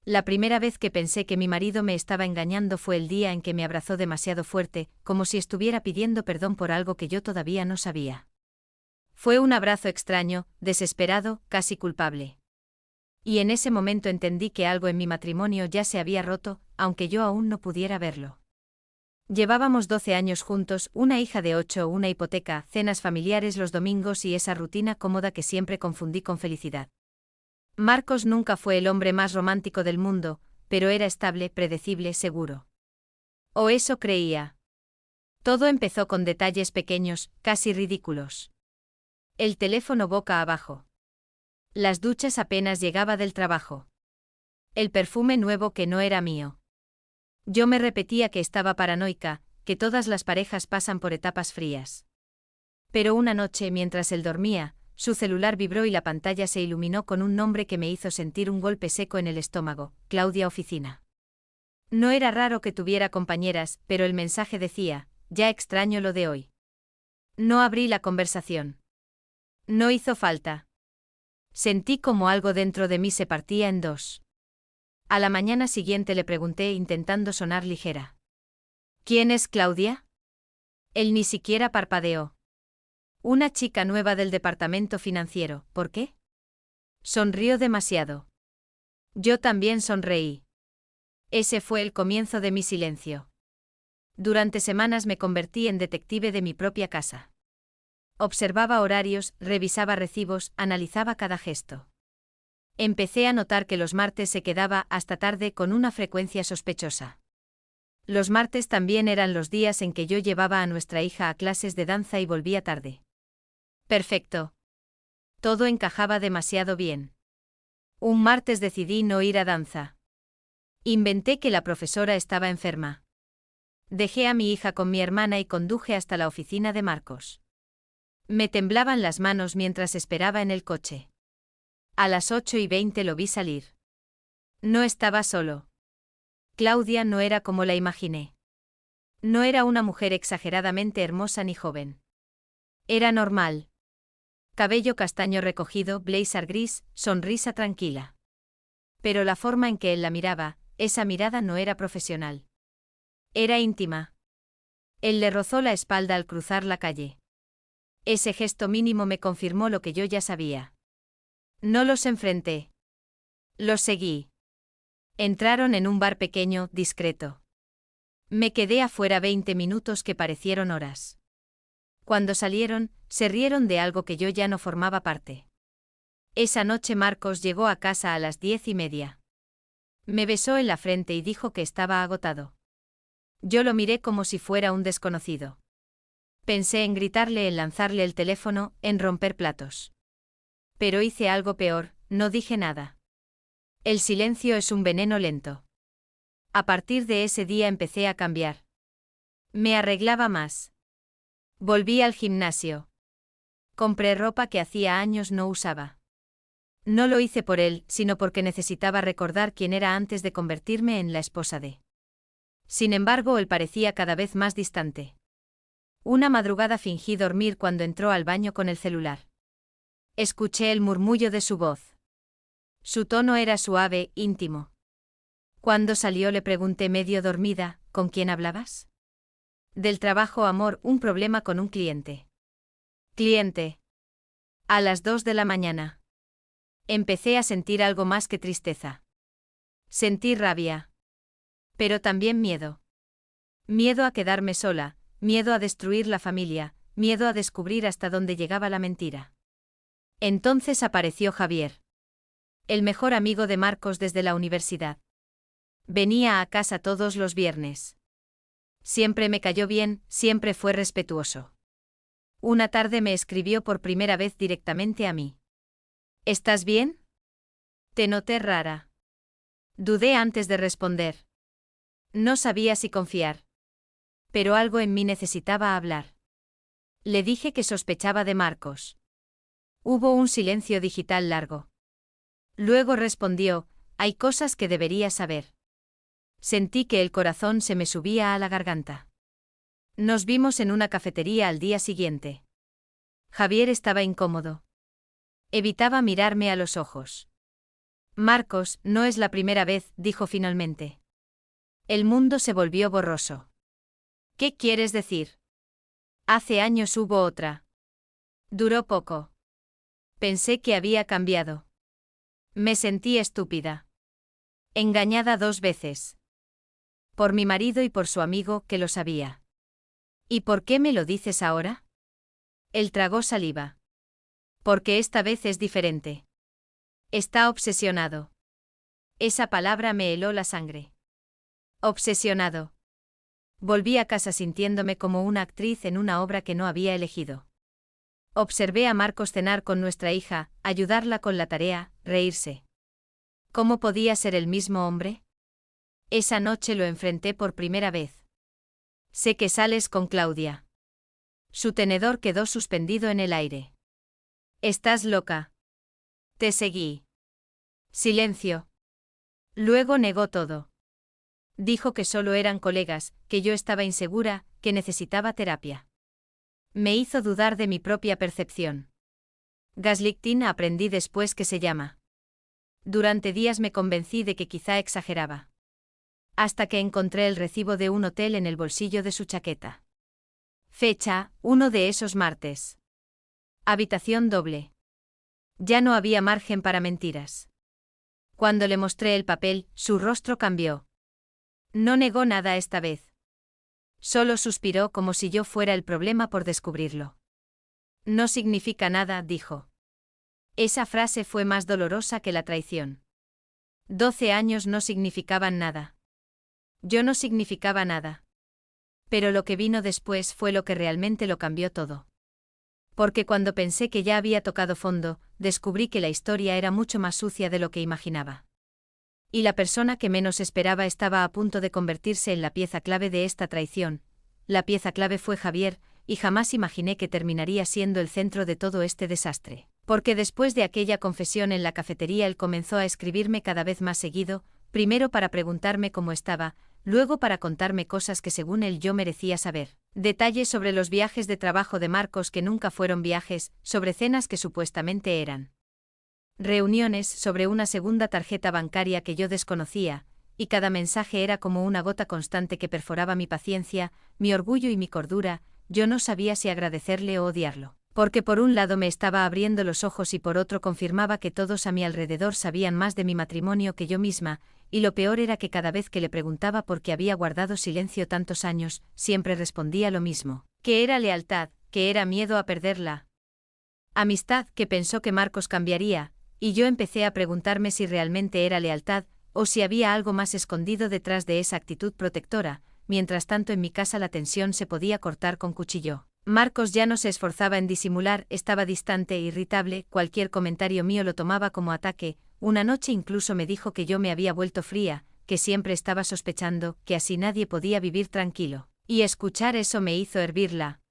La primera vez que pensé que mi marido me estaba engañando fue el día en que me abrazó demasiado fuerte, como si estuviera pidiendo perdón por algo que yo todavía no sabía. Fue un abrazo extraño, desesperado, casi culpable. Y en ese momento entendí que algo en mi matrimonio ya se había roto, aunque yo aún no pudiera verlo. Llevábamos 12 años juntos, una hija de 8, una hipoteca, cenas familiares los domingos y esa rutina cómoda que siempre confundí con felicidad. Marcos nunca fue el hombre más romántico del mundo, pero era estable, predecible, seguro. O eso creía. Todo empezó con detalles pequeños, casi ridículos. El teléfono boca abajo. Las duchas apenas llegaba del trabajo. El perfume nuevo que no era mío. Yo me repetía que estaba paranoica, que todas las parejas pasan por etapas frías. Pero una noche, mientras él dormía, su celular vibró y la pantalla se iluminó con un nombre que me hizo sentir un golpe seco en el estómago: Claudia Oficina. No era raro que tuviera compañeras, pero el mensaje decía: ya extraño lo de hoy. No abrí la conversación. No hizo falta. Sentí como algo dentro de mí se partía en dos. A la mañana siguiente le pregunté intentando sonar ligera. ¿Quién es Claudia? Él ni siquiera parpadeó. Una chica nueva del departamento financiero. ¿Por qué? Sonrió demasiado. Yo también sonreí. Ese fue el comienzo de mi silencio. Durante semanas me convertí en detective de mi propia casa. Observaba horarios, revisaba recibos, analizaba cada gesto. Empecé a notar que los martes se quedaba hasta tarde con una frecuencia sospechosa. Los martes también eran los días en que yo llevaba a nuestra hija a clases de danza y volvía tarde. Perfecto. Todo encajaba demasiado bien. Un martes decidí no ir a danza. Inventé que la profesora estaba enferma. Dejé a mi hija con mi hermana y conduje hasta la oficina de Marcos. Me temblaban las manos mientras esperaba en el coche. A las 8:20 lo vi salir. No estaba solo. Claudia no era como la imaginé. No era una mujer exageradamente hermosa ni joven. Era normal. Cabello castaño recogido, blazer gris, sonrisa tranquila. Pero la forma en que él la miraba, esa mirada no era profesional. Era íntima. Él le rozó la espalda al cruzar la calle. Ese gesto mínimo me confirmó lo que yo ya sabía. No los enfrenté. Los seguí. Entraron en un bar pequeño, discreto. Me quedé afuera 20 minutos que parecieron horas. Cuando salieron, se rieron de algo que yo ya no formaba parte. Esa noche Marcos llegó a casa a las 10:30. Me besó en la frente y dijo que estaba agotado. Yo lo miré como si fuera un desconocido. Pensé en gritarle, en lanzarle el teléfono, en romper platos. Pero hice algo peor, no dije nada. El silencio es un veneno lento. A partir de ese día empecé a cambiar. Me arreglaba más. Volví al gimnasio. Compré ropa que hacía años no usaba. No lo hice por él, sino porque necesitaba recordar quién era antes de convertirme en la esposa de. Sin embargo, él parecía cada vez más distante. Una madrugada fingí dormir cuando entró al baño con el celular. Escuché el murmullo de su voz. Su tono era suave, íntimo. Cuando salió le pregunté medio dormida: ¿con quién hablabas? Del trabajo, amor, un problema con un cliente. Cliente. A las 2 de la mañana. Empecé a sentir algo más que tristeza. Sentí rabia. Pero también miedo. Miedo a quedarme sola, miedo a destruir la familia, miedo a descubrir hasta dónde llegaba la mentira. Entonces apareció Javier. El mejor amigo de Marcos desde la universidad. Venía a casa todos los viernes. Siempre me cayó bien, siempre fue respetuoso. Una tarde me escribió por primera vez directamente a mí. ¿Estás bien? Te noté rara. Dudé antes de responder. No sabía si confiar. Pero algo en mí necesitaba hablar. Le dije que sospechaba de Marcos. Hubo un silencio digital largo. Luego respondió: hay cosas que deberías saber. Sentí que el corazón se me subía a la garganta. Nos vimos en una cafetería al día siguiente. Javier estaba incómodo. Evitaba mirarme a los ojos. Marcos, no es la primera vez, dijo finalmente. El mundo se volvió borroso. ¿Qué quieres decir? Hace años hubo otra. Duró poco. Pensé que había cambiado. Me sentí estúpida. Engañada 2 veces. Por mi marido y por su amigo, que lo sabía. ¿Y por qué me lo dices ahora? Él tragó saliva. Porque esta vez es diferente. Está obsesionado. Esa palabra me heló la sangre. Obsesionado. Volví a casa sintiéndome como una actriz en una obra que no había elegido. Observé a Marcos cenar con nuestra hija, ayudarla con la tarea, reírse. ¿Cómo podía ser el mismo hombre? Esa noche lo enfrenté por primera vez. Sé que sales con Claudia. Su tenedor quedó suspendido en el aire. Estás loca. Te seguí. Silencio. Luego negó todo. Dijo que solo eran colegas, que yo estaba insegura, que necesitaba terapia. Me hizo dudar de mi propia percepción. Gaslighting aprendí después que se llama. Durante días me convencí de que quizá exageraba. Hasta que encontré el recibo de un hotel en el bolsillo de su chaqueta. Fecha, uno de esos martes. Habitación doble. Ya no había margen para mentiras. Cuando le mostré el papel, su rostro cambió. No negó nada esta vez. Solo suspiró como si yo fuera el problema por descubrirlo. No significa nada, dijo. Esa frase fue más dolorosa que la traición. 12 años no significaban nada. Yo no significaba nada. Pero lo que vino después fue lo que realmente lo cambió todo. Porque cuando pensé que ya había tocado fondo, descubrí que la historia era mucho más sucia de lo que imaginaba. Y la persona que menos esperaba estaba a punto de convertirse en la pieza clave de esta traición. La pieza clave fue Javier, y jamás imaginé que terminaría siendo el centro de todo este desastre. Porque después de aquella confesión en la cafetería él comenzó a escribirme cada vez más seguido, primero para preguntarme cómo estaba, luego para contarme cosas que según él yo merecía saber. Detalles sobre los viajes de trabajo de Marcos que nunca fueron viajes, sobre cenas que supuestamente eran reuniones, sobre una segunda tarjeta bancaria que yo desconocía, y cada mensaje era como una gota constante que perforaba mi paciencia, mi orgullo y mi cordura. Yo no sabía si agradecerle o odiarlo. Porque por un lado me estaba abriendo los ojos y por otro confirmaba que todos a mi alrededor sabían más de mi matrimonio que yo misma, y lo peor era que cada vez que le preguntaba por qué había guardado silencio tantos años, siempre respondía lo mismo, que era lealtad, que era miedo a perderla. Amistad, que pensó que Marcos cambiaría, y yo empecé a preguntarme si realmente era lealtad, o si había algo más escondido detrás de esa actitud protectora. Mientras tanto en mi casa la tensión se podía cortar con cuchillo. Marcos ya no se esforzaba en disimular, estaba distante e irritable, cualquier comentario mío lo tomaba como ataque. Una noche incluso me dijo que yo me había vuelto fría, que siempre estaba sospechando, que así nadie podía vivir tranquilo. Y escuchar eso me hizo hervir la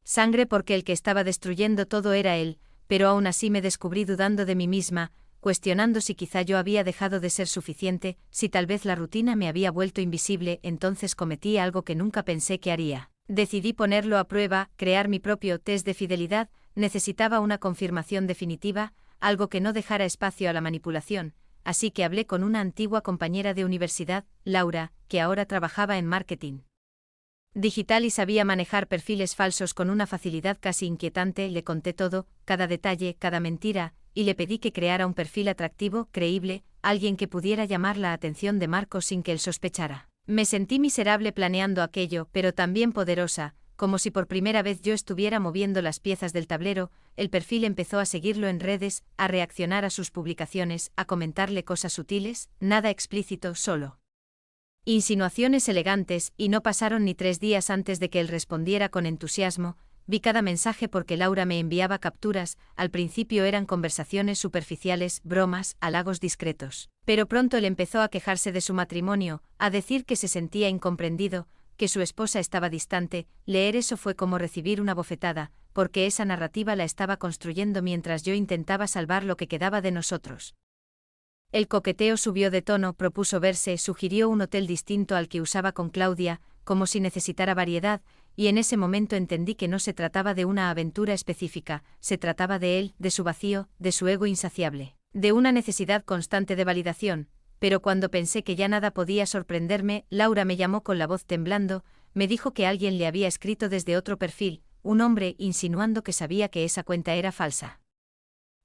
sangre porque el que estaba destruyendo todo era él, pero aún así me descubrí dudando de mí misma, cuestionando si quizá yo había dejado de ser suficiente, si tal vez la rutina me había vuelto invisible. Entonces cometí algo que nunca pensé que haría. Decidí ponerlo a prueba, crear mi propio test de fidelidad. Necesitaba una confirmación definitiva, algo que no dejara espacio a la manipulación, así que hablé con una antigua compañera de universidad, Laura, que ahora trabajaba en marketing digital y sabía manejar perfiles falsos con una facilidad casi inquietante. Le conté todo, cada detalle, cada mentira, y le pedí que creara un perfil atractivo, creíble, alguien que pudiera llamar la atención de Marcos sin que él sospechara. Me sentí miserable planeando aquello, pero también poderosa, como si por primera vez yo estuviera moviendo las piezas del tablero. El perfil empezó a seguirlo en redes, a reaccionar a sus publicaciones, a comentarle cosas sutiles, nada explícito, solo insinuaciones elegantes, y no pasaron ni 3 días antes de que él respondiera con entusiasmo. Vi cada mensaje porque Laura me enviaba capturas. Al principio eran conversaciones superficiales, bromas, halagos discretos. Pero pronto él empezó a quejarse de su matrimonio, a decir que se sentía incomprendido, que su esposa estaba distante. Leer eso fue como recibir una bofetada, porque esa narrativa la estaba construyendo mientras yo intentaba salvar lo que quedaba de nosotros. El coqueteo subió de tono, propuso verse, sugirió un hotel distinto al que usaba con Claudia, como si necesitara variedad, y en ese momento entendí que no se trataba de una aventura específica, se trataba de él, de su vacío, de su ego insaciable. de una necesidad constante de validación, pero cuando pensé que ya nada podía sorprenderme, Laura me llamó con la voz temblando, me dijo que alguien le había escrito desde otro perfil, un hombre insinuando que sabía que esa cuenta era falsa.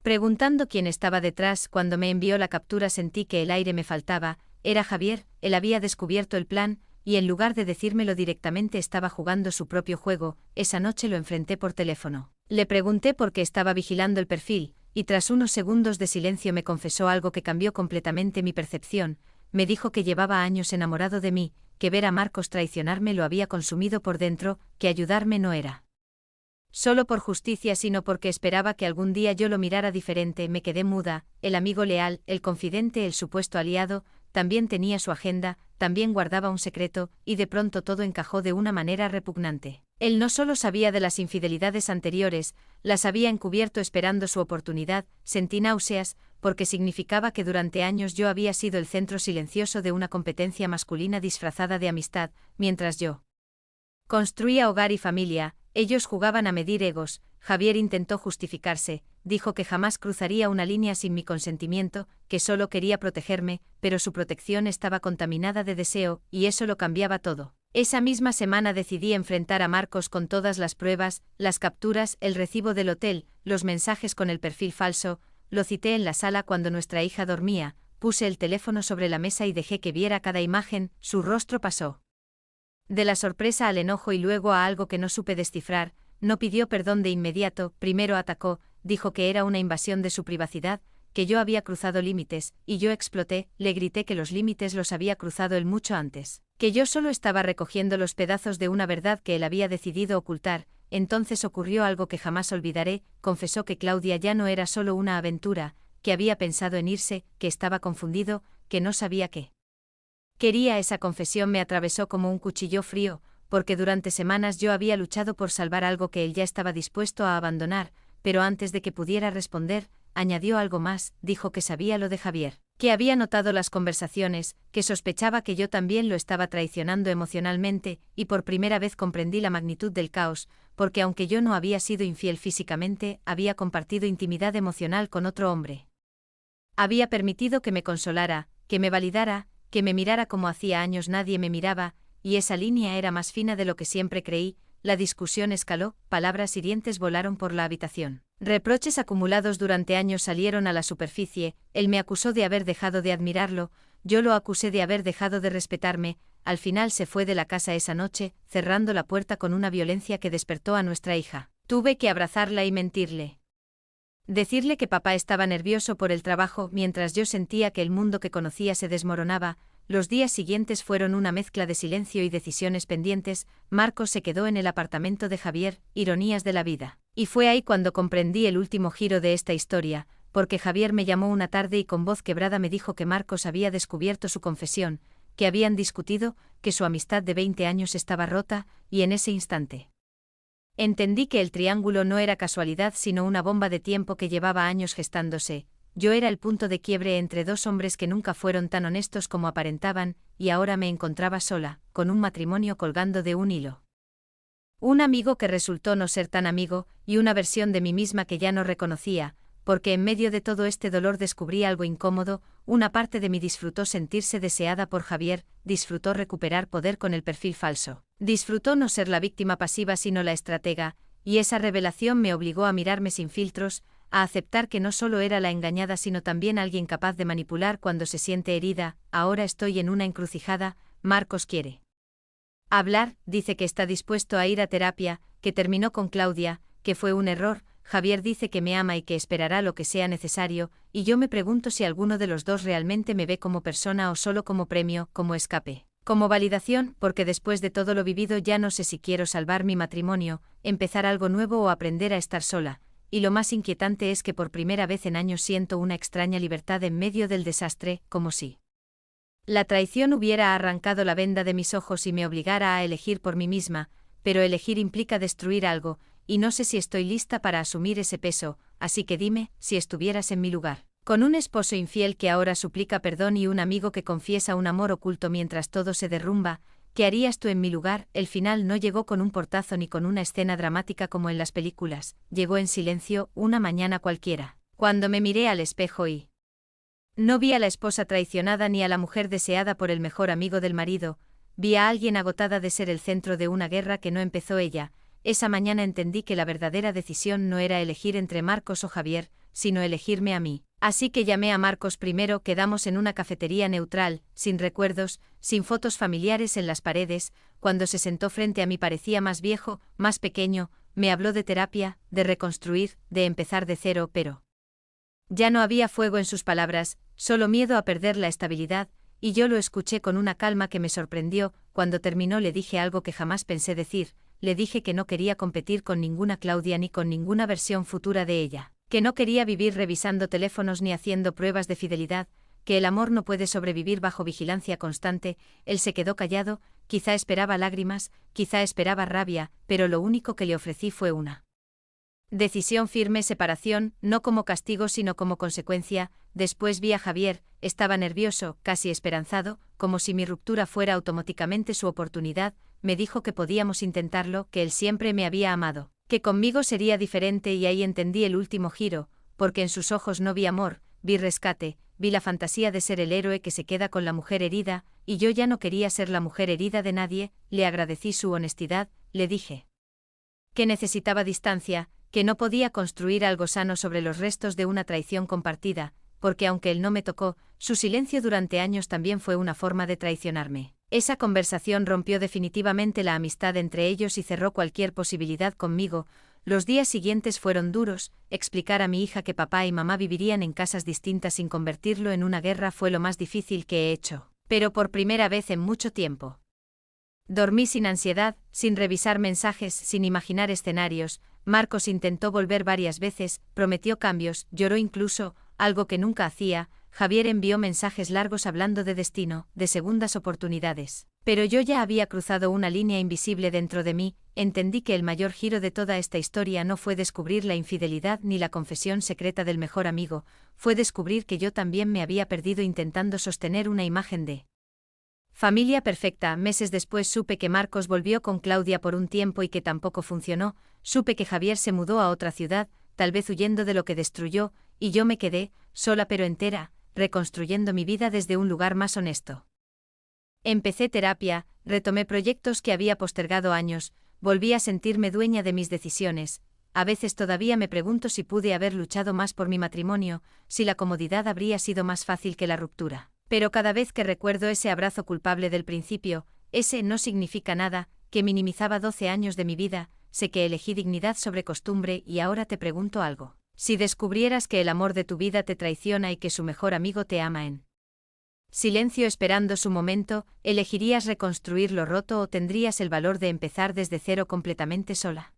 Preguntando quién estaba detrás, cuando me envió la captura sentí que el aire me faltaba, era Javier, él había descubierto el plan, y en lugar de decírmelo directamente estaba jugando su propio juego. Esa noche lo enfrenté por teléfono. Le pregunté por qué estaba vigilando el perfil, y tras unos segundos de silencio me confesó algo que cambió completamente mi percepción. Me dijo que llevaba años enamorado de mí, que ver a Marcos traicionarme lo había consumido por dentro, que ayudarme no era solo por justicia sino porque esperaba que algún día yo lo mirara diferente. Me quedé muda. El amigo leal, el confidente, el supuesto aliado, también tenía su agenda, también guardaba un secreto, y de pronto todo encajó de una manera repugnante. Él no solo sabía de las infidelidades anteriores, las había encubierto esperando su oportunidad. Sentí náuseas, porque significaba que durante años yo había sido el centro silencioso de una competencia masculina disfrazada de amistad, mientras yo construía hogar y familia. Ellos jugaban a medir egos. Javier intentó justificarse, dijo que jamás cruzaría una línea sin mi consentimiento, que solo quería protegerme, pero su protección estaba contaminada de deseo, y eso lo cambiaba todo. Esa misma semana decidí enfrentar a Marcos con todas las pruebas, las capturas, el recibo del hotel, los mensajes con el perfil falso. Lo cité en la sala cuando nuestra hija dormía, puse el teléfono sobre la mesa y dejé que viera cada imagen. Su rostro pasó de la sorpresa al enojo y luego a algo que no supe descifrar. No pidió perdón de inmediato, primero atacó, dijo que era una invasión de su privacidad, que yo había cruzado límites, y yo exploté. Le grité que los límites los había cruzado él mucho antes, que yo solo estaba recogiendo los pedazos de una verdad que él había decidido ocultar. Entonces ocurrió algo que jamás olvidaré. Confesó que Claudia ya no era solo una aventura, que había pensado en irse, que estaba confundido, que no sabía qué quería. Esa confesión me atravesó como un cuchillo frío, porque durante semanas yo había luchado por salvar algo que él ya estaba dispuesto a abandonar, pero antes de que pudiera responder, añadió algo más. Dijo que sabía lo de Javier, que había notado las conversaciones, que sospechaba que yo también lo estaba traicionando emocionalmente, y por primera vez comprendí la magnitud del caos, porque aunque yo no había sido infiel físicamente, había compartido intimidad emocional con otro hombre. Había permitido que me consolara, que me validara, que me mirara como hacía años nadie me miraba, y esa línea era más fina de lo que siempre creí. La discusión escaló, palabras hirientes volaron por la habitación. Reproches acumulados durante años salieron a la superficie. Él me acusó de haber dejado de admirarlo, yo lo acusé de haber dejado de respetarme. Al final se fue de la casa esa noche, cerrando la puerta con una violencia que despertó a nuestra hija. Tuve que abrazarla y mentirle. Decirle que papá estaba nervioso por el trabajo mientras yo sentía que el mundo que conocía se desmoronaba. Los días siguientes fueron una mezcla de silencio y decisiones pendientes. Marcos se quedó en el apartamento de Javier, ironías de la vida. Y fue ahí cuando comprendí el último giro de esta historia, porque Javier me llamó una tarde y con voz quebrada me dijo que Marcos había descubierto su confesión, que habían discutido, que su amistad de 20 años estaba rota, y en ese instante entendí que el triángulo no era casualidad sino una bomba de tiempo que llevaba años gestándose. Yo era el punto de quiebre entre dos hombres que nunca fueron tan honestos como aparentaban, y ahora me encontraba sola, con un matrimonio colgando de un hilo. Un amigo que resultó no ser tan amigo, y una versión de mí misma que ya no reconocía, porque en medio de todo este dolor descubrí algo incómodo. Una parte de mí disfrutó sentirse deseada por Javier, disfrutó recuperar poder con el perfil falso, disfrutó no ser la víctima pasiva sino la estratega, y esa revelación me obligó a mirarme sin filtros, a aceptar que no solo era la engañada sino también alguien capaz de manipular cuando se siente herida. Ahora estoy en una encrucijada. Marcos quiere hablar, dice que está dispuesto a ir a terapia, que terminó con Claudia, que fue un error. Javier dice que me ama y que esperará lo que sea necesario, y yo me pregunto si alguno de los dos realmente me ve como persona o solo como premio, como escape, como validación, porque después de todo lo vivido ya no sé si quiero salvar mi matrimonio, empezar algo nuevo o aprender a estar sola. Y lo más inquietante es que por primera vez en años siento una extraña libertad en medio del desastre, como si la traición hubiera arrancado la venda de mis ojos y me obligara a elegir por mí misma, pero elegir implica destruir algo, y no sé si estoy lista para asumir ese peso, así que dime, si estuvieras en mi lugar, con un esposo infiel que ahora suplica perdón y un amigo que confiesa un amor oculto mientras todo se derrumba, ¿qué harías tú en mi lugar? El final no llegó con un portazo ni con una escena dramática como en las películas, llegó en silencio, una mañana cualquiera, cuando me miré al espejo y No vi a la esposa traicionada ni a la mujer deseada por el mejor amigo del marido, vi a alguien agotada de ser el centro de una guerra que no empezó ella. Esa mañana entendí que la verdadera decisión no era elegir entre Marcos o Javier, sino elegirme a mí. Así que llamé a Marcos primero, quedamos en una cafetería neutral, sin recuerdos, sin fotos familiares en las paredes. Cuando se sentó frente a mí parecía más viejo, más pequeño, me habló de terapia, de reconstruir, de empezar de cero, pero ya no había fuego en sus palabras, solo miedo a perder la estabilidad, y yo lo escuché con una calma que me sorprendió. Cuando terminó le dije algo que jamás pensé decir, le dije que no quería competir con ninguna Claudia ni con ninguna versión futura de ella, que no quería vivir revisando teléfonos ni haciendo pruebas de fidelidad, que el amor no puede sobrevivir bajo vigilancia constante. Él se quedó callado, quizá esperaba lágrimas, quizá esperaba rabia, pero lo único que le ofrecí fue una decisión firme: separación, no como castigo sino como consecuencia. Después vi a Javier, estaba nervioso, casi esperanzado, como si mi ruptura fuera automáticamente su oportunidad. Me dijo que podíamos intentarlo, que él siempre me había amado, que conmigo sería diferente, y ahí entendí el último giro, porque en sus ojos no vi amor, vi rescate, vi la fantasía de ser el héroe que se queda con la mujer herida, y yo ya no quería ser la mujer herida de nadie. Le agradecí su honestidad, le dije que necesitaba distancia, que no podía construir algo sano sobre los restos de una traición compartida, porque aunque él no me tocó, su silencio durante años también fue una forma de traicionarme. Esa conversación rompió definitivamente la amistad entre ellos y cerró cualquier posibilidad conmigo. Los días siguientes fueron duros. Explicar a mi hija que papá y mamá vivirían en casas distintas sin convertirlo en una guerra fue lo más difícil que he hecho, pero por primera vez en mucho tiempo. Dormí sin ansiedad, sin revisar mensajes, sin imaginar escenarios. Marcos intentó volver varias veces, prometió cambios, lloró incluso, algo que nunca hacía. Javier envió mensajes largos hablando de destino, de segundas oportunidades. Pero yo ya había cruzado una línea invisible dentro de mí. Entendí que el mayor giro de toda esta historia no fue descubrir la infidelidad ni la confesión secreta del mejor amigo, fue descubrir que yo también me había perdido intentando sostener una imagen de familia perfecta. Meses después supe que Marcos volvió con Claudia por un tiempo y que tampoco funcionó. Supe que Javier se mudó a otra ciudad, tal vez huyendo de lo que destruyó, y yo me quedé, sola pero entera, reconstruyendo mi vida desde un lugar más honesto. Empecé terapia, retomé proyectos que había postergado años, volví a sentirme dueña de mis decisiones. A veces todavía me pregunto si pude haber luchado más por mi matrimonio, si la comodidad habría sido más fácil que la ruptura. Pero cada vez que recuerdo ese abrazo culpable del principio, ese no significa nada, que minimizaba 12 años de mi vida, sé que elegí dignidad sobre costumbre. Y ahora te pregunto algo. Si descubrieras que el amor de tu vida te traiciona y que su mejor amigo te ama en silencio esperando su momento, ¿elegirías reconstruir lo roto o tendrías el valor de empezar desde cero completamente sola?